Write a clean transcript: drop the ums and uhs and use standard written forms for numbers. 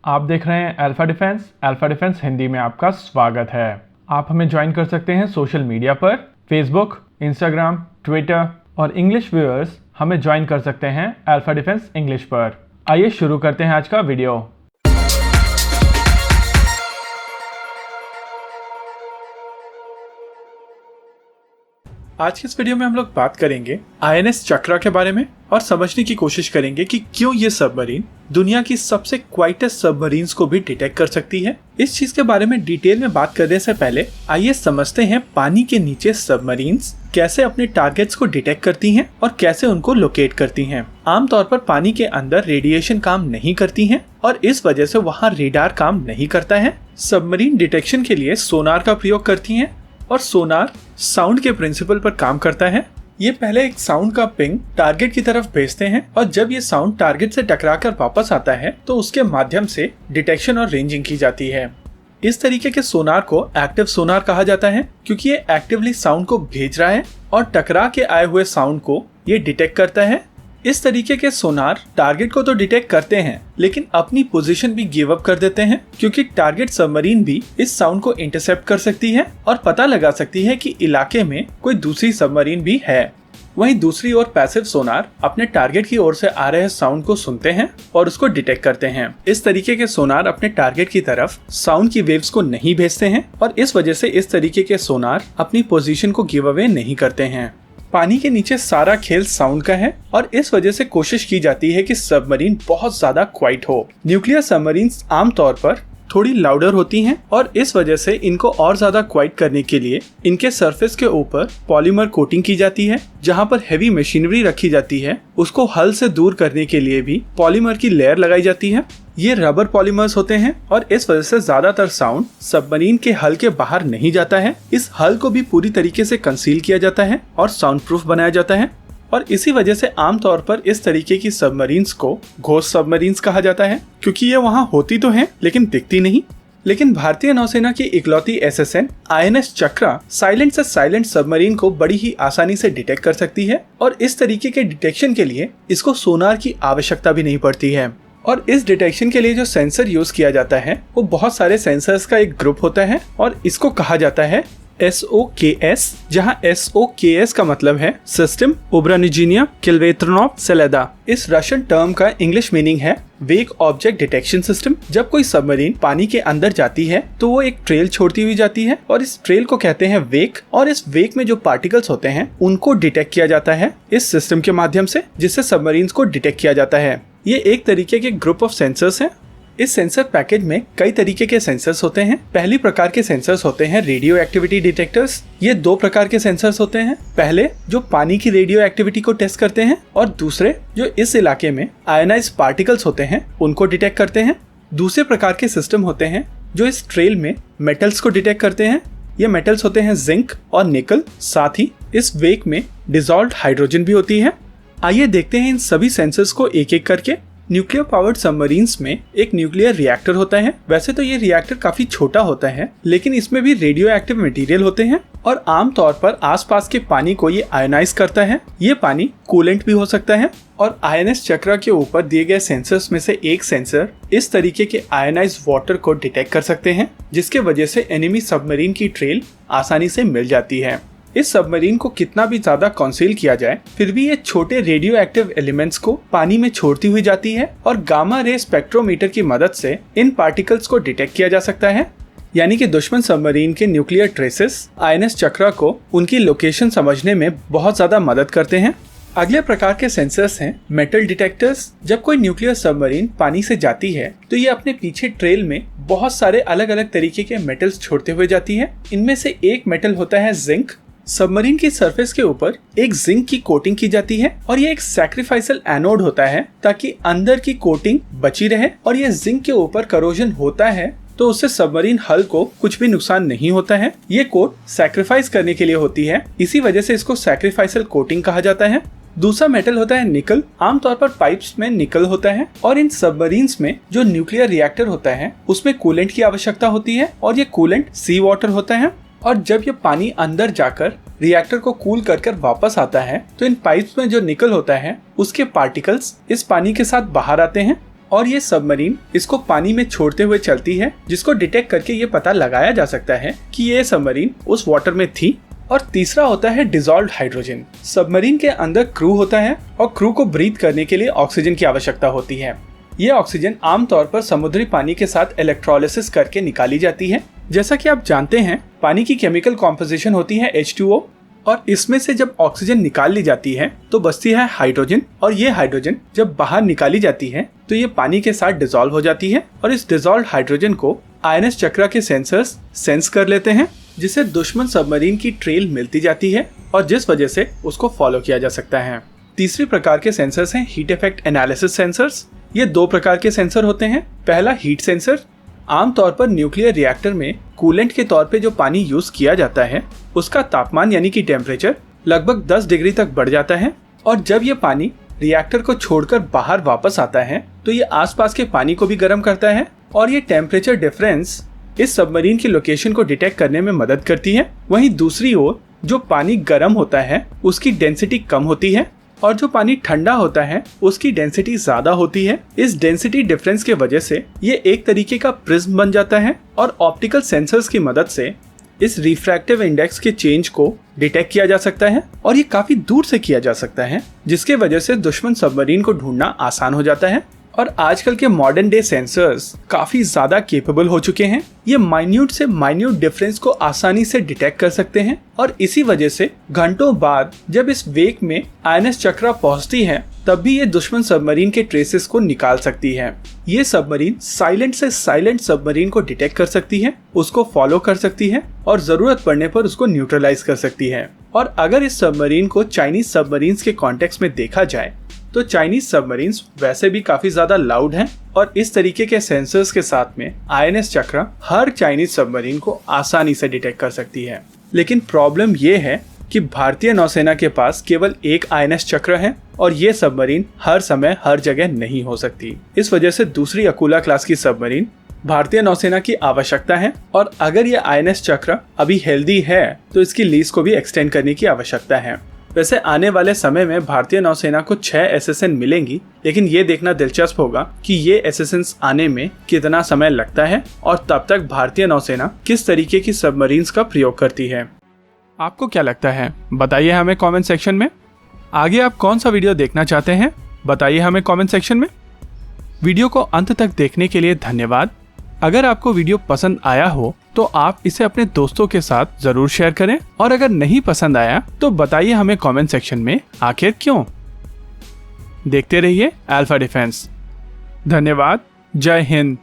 आप देख रहे हैं अल्फा डिफेंस हिंदी में आपका स्वागत है। आप हमें ज्वाइन कर सकते हैं सोशल मीडिया पर, फेसबुक, इंस्टाग्राम, ट्विटर और इंग्लिश व्यूअर्स हमें ज्वाइन कर सकते हैं अल्फा डिफेंस इंग्लिश पर। आइए शुरू करते हैं आज का वीडियो। आज के इस वीडियो में हम लोग बात करेंगे आईएनएस चक्रा के बारे में और समझने की कोशिश करेंगे कि क्यों ये सबमरीन दुनिया की सबसे क्वाइटेस्ट सबमरीन्स को भी डिटेक्ट कर सकती है। इस चीज के बारे में डिटेल में बात करने से पहले आइए समझते हैं पानी के नीचे सबमरीन्स कैसे अपने टारगेट्स को डिटेक्ट करती हैं और कैसे उनको लोकेट करती हैं। आमतौर पर पानी के अंदर रेडिएशन काम नहीं करती हैं और इस वजह से वहाँ रेडार काम नहीं करता है। सबमरीन डिटेक्शन के लिए सोनार का प्रयोग करती हैं और सोनार साउंड के प्रिंसिपल पर काम करता है। ये पहले एक साउंड का पिंग टारगेट की तरफ भेजते हैं और जब ये साउंड टारगेट से टकराकर वापस आता है तो उसके माध्यम से डिटेक्शन और रेंजिंग की जाती है। इस तरीके के सोनार को एक्टिव सोनार कहा जाता है क्योंकि ये एक्टिवली साउंड को भेज रहा है और टकरा के आए हुए साउंड को ये डिटेक्ट करता है। इस तरीके के सोनार टारगेट को तो डिटेक्ट करते हैं लेकिन अपनी पोजीशन भी गिव अप कर देते हैं क्योंकि टारगेट सबमरीन भी इस साउंड को इंटरसेप्ट कर सकती है और पता लगा सकती है कि इलाके में कोई दूसरी सबमरीन भी है। वहीं दूसरी ओर पैसिव सोनार अपने टारगेट की ओर से आ रहे साउंड को सुनते हैं और उसको डिटेक्ट करते हैं। इस तरीके के सोनार अपने टारगेट की तरफ साउंड की वेव्स को नहीं भेजते हैं और इस वजह से इस तरीके के सोनार अपनी पोजीशन को गिव अवे नहीं करते हैं। पानी के नीचे सारा खेल साउंड का है और इस वजह से कोशिश की जाती है कि सबमरीन बहुत ज्यादा क्वाइट हो। न्यूक्लियर सबमरीन्स आमतौर पर थोड़ी लाउडर होती हैं और इस वजह से इनको और ज्यादा क्वाइट करने के लिए इनके सरफेस के ऊपर पॉलीमर कोटिंग की जाती है। जहां पर हेवी मशीनरी रखी जाती है उसको हल से दूर करने के लिए भी पॉलीमर की लेयर लगाई जाती है। ये रबर पॉलीमर्स होते हैं और इस वजह से ज्यादातर साउंड सबमरीन के हल के बाहर नहीं जाता है। इस हल को भी पूरी तरीके से कंसील किया जाता है और साउंड प्रूफ बनाया जाता है और इसी वजह से आमतौर पर इस तरीके की सबमरीन्स को घोस्ट सबमरीन्स कहा जाता है क्योंकि ये वहाँ होती तो हैं लेकिन दिखती नहीं। लेकिन भारतीय नौसेना की इकलौती एसएसएन आईएनएस चक्रा साइलेंट से साइलेंट सबमरीन को बड़ी ही आसानी से डिटेक्ट कर सकती है और इस तरीके के डिटेक्शन के लिए इसको सोनार की आवश्यकता भी नहीं पड़ती है। और इस डिटेक्शन के लिए जो सेंसर यूज किया जाता है वो बहुत सारे सेंसर्स का एक ग्रुप होता है और इसको कहा जाता है SOKS, जहां SOKS का मतलब है सिस्टम ओब्रानिजिनिया किल्वेत्रोनोव सेलेदा। इस रशियन टर्म का इंग्लिश मीनिंग है वेक ऑब्जेक्ट डिटेक्शन सिस्टम। जब कोई सबमरीन पानी के अंदर जाती है तो वो एक ट्रेल छोड़ती हुई जाती है और इस ट्रेल को कहते हैं वेक और इस वेक में जो पार्टिकल्स होते हैं उनको डिटेक्ट किया जाता है इस सिस्टम के माध्यम से, जिससे सबमरीन्स को डिटेक्ट किया जाता है। ये एक तरीके के ग्रुप ऑफ सेंसर्स हैं। इस सेंसर पैकेज में कई तरीके के सेंसर्स होते हैं। पहली प्रकार के सेंसर्स होते हैं रेडियो एक्टिविटी डिटेक्टर्स। ये दो प्रकार के सेंसर्स होते हैं, पहले जो पानी की रेडियो एक्टिविटी को टेस्ट करते हैं और दूसरे जो इस इलाके में आयनाइज्ड पार्टिकल्स होते हैं उनको डिटेक्ट करते हैं। दूसरे प्रकार के सिस्टम होते हैं जो इस ट्रेल में मेटल्स को डिटेक्ट करते हैं। ये मेटल्स होते हैं जिंक और निकल, साथ ही इस वेक में डिसॉल्व्ड हाइड्रोजन भी होती है। आइए देखते हैं इन सभी सेंसर्स को एक एक करके। न्यूक्लियर पावर्ड सबमरीन्स में एक न्यूक्लियर रिएक्टर होता है। वैसे तो ये रिएक्टर काफी छोटा होता है लेकिन इसमें भी रेडियो एक्टिव मटेरियल होते हैं और आमतौर पर आसपास के पानी को ये आयोनाइज करता है। ये पानी कूलेंट भी हो सकता है और आईएनएस चक्रा के ऊपर दिए गए सेंसर्स में से एक सेंसर इस तरीके के आयोनाइज वाटर को डिटेक्ट कर सकते हैं, जिसके वजह से एनिमी सबमरीन की ट्रेल आसानी से मिल जाती है। इस सबमरीन को कितना भी ज्यादा कंसील किया जाए फिर भी ये छोटे रेडियो एक्टिव एलिमेंट्स को पानी में छोड़ती हुई जाती है और गामा रे स्पेक्ट्रोमीटर की मदद से इन पार्टिकल्स को डिटेक्ट किया जा सकता है। यानी कि दुश्मन सबमरीन के न्यूक्लियर ट्रेसेस आईएनएस चक्रा को उनकी लोकेशन समझने में बहुत ज्यादा मदद करते हैं। अगले प्रकार के सेंसर्स हैं मेटल डिटेक्टर्स। जब कोई न्यूक्लियर सबमरीन पानी से जाती है तो ये अपने पीछे ट्रेल में बहुत सारे अलग अलग तरीके के मेटल्स छोड़ते हुए जाती है। इनमें से एक मेटल होता है जिंक। सबमरीन की सरफेस के ऊपर एक जिंक की कोटिंग की जाती है और ये एक सैक्रिफाइसल एनोड होता है ताकि अंदर की कोटिंग बची रहे और ये जिंक के ऊपर करोजन होता है तो उससे सबमरीन हल को कुछ भी नुकसान नहीं होता है। ये कोट सैक्रिफाइस करने के लिए होती है, इसी वजह से इसको सैक्रिफाइसल कोटिंग कहा जाता है। दूसरा मेटल होता है निकल। आमतौर पर पाइप्स में निकल होता है और इन सबमरीन्स में जो न्यूक्लियर रिएक्टर होता है उसमें कूलेंट की आवश्यकता होती है और ये कूलेंट सी वाटर होता है और जब ये पानी अंदर जाकर रिएक्टर को कूल कर वापस आता है तो इन पाइप्स में जो निकल होता है उसके पार्टिकल्स इस पानी के साथ बाहर आते हैं और ये सबमरीन इसको पानी में छोड़ते हुए चलती है, जिसको डिटेक्ट करके ये पता लगाया जा सकता है कि ये सबमरीन उस वाटर में थी। और तीसरा होता है डिसॉल्व्ड हाइड्रोजन। सबमरीन के अंदर क्रू होता है और क्रू को ब्रीथ करने के लिए ऑक्सीजन की आवश्यकता होती है। ये ऑक्सीजन आमतौर पर समुद्री पानी के साथ इलेक्ट्रोलिसिस करके निकाली जाती है। जैसा कि आप जानते हैं, पानी की केमिकल कॉम्पोजिशन होती है H2O, और इसमें से जब ऑक्सीजन निकाल ली जाती है तो बचती है हाइड्रोजन, और ये हाइड्रोजन जब बाहर निकाली जाती है तो ये पानी के साथ डिसॉल्व हो जाती है, और इस डिसॉल्व्ड हाइड्रोजन को INS चक्रा के सेंसर्स सेंस कर लेते हैं, जिसे दुश्मन सबमरीन की ट्रेल मिलती जाती है और जिस वजह से उसको फॉलो किया जा सकता है। तीसरी प्रकार के सेंसर्स हैं हीट इफेक्ट एनालिसिस सेंसर्स। ये 2 प्रकार के सेंसर होते हैं। पहला हीट सेंसर, आमतौर पर न्यूक्लियर रिएक्टर में कूलेंट के तौर पे जो पानी यूज किया जाता है उसका तापमान यानी कि टेम्परेचर लगभग 10 डिग्री तक बढ़ जाता है, और जब ये पानी रिएक्टर को छोड़कर बाहर वापस आता है तो ये आसपास के पानी को भी गर्म करता है, और ये टेम्परेचर डिफरेंस इस सबमरीन की लोकेशन को डिटेक्ट करने में मदद करती है। वहीं दूसरी ओर जो पानी गर्म होता है उसकी डेंसिटी कम होती है, और जो पानी ठंडा होता है उसकी डेंसिटी ज्यादा होती है। इस डेंसिटी डिफरेंस के वजह से ये एक तरीके का प्रिज्म बन जाता है, और ऑप्टिकल सेंसर्स की मदद से इस रिफ्रैक्टिव इंडेक्स के चेंज को डिटेक्ट किया जा सकता है, और ये काफी दूर से किया जा सकता है, जिसके वजह से दुश्मन सबमरीन को ढूंढना आसान हो जाता है। और आजकल के मॉडर्न डे सेंसर्स काफी ज्यादा केपेबल हो चुके हैं। ये माइन्यूट से माइन्यूट डिफरेंस को आसानी से डिटेक्ट कर सकते हैं, और इसी वजह से घंटों बाद जब इस वेक में INS चक्रा पहुंचती है तब भी ये दुश्मन सबमरीन के ट्रेसेस को निकाल सकती है। ये सबमरीन साइलेंट से साइलेंट सबमरीन को डिटेक्ट कर सकती है, उसको फॉलो कर सकती है, और जरूरत पड़ने पर उसको न्यूट्रलाइज कर सकती है। और अगर इस सबमरीन को चाइनीज सबमरीन्स के कॉन्टेक्स्ट में देखा जाए तो चाइनीज सबमरीन्स वैसे भी काफी ज्यादा लाउड हैं, और इस तरीके के सेंसर्स के साथ में INS चक्रा हर चाइनीज सबमरीन को आसानी से डिटेक्ट कर सकती है। लेकिन प्रॉब्लम ये है कि भारतीय नौसेना के पास केवल एक INS चक्र है, और ये सबमरीन हर समय हर जगह नहीं हो सकती। इस वजह से दूसरी अकूला क्लास की सबमरीन भारतीय नौसेना की आवश्यकता है, और अगर ये INS चक्र अभी हेल्दी है तो इसकी लीज को भी एक्सटेंड करने की आवश्यकता है। वैसे आने वाले समय में भारतीय नौसेना को 6 SSN मिलेंगी, लेकिन ये देखना दिलचस्प होगा कि ये SSNs आने में कितना समय लगता है, और तब तक भारतीय नौसेना किस तरीके की सबमरीन्स का प्रयोग करती है। आपको क्या लगता है, बताइए हमें कमेंट सेक्शन में। आगे आप कौन सा वीडियो देखना चाहते हैं, बताइए हमें कमेंट सेक्शन में। वीडियो को अंत तक देखने के लिए धन्यवाद। अगर आपको वीडियो पसंद आया हो तो आप इसे अपने दोस्तों के साथ जरूर शेयर करें, और अगर नहीं पसंद आया तो बताइए हमें कमेंट सेक्शन में आखिर क्यों। देखते रहिए अल्फा डिफेंस। धन्यवाद। जय हिंद।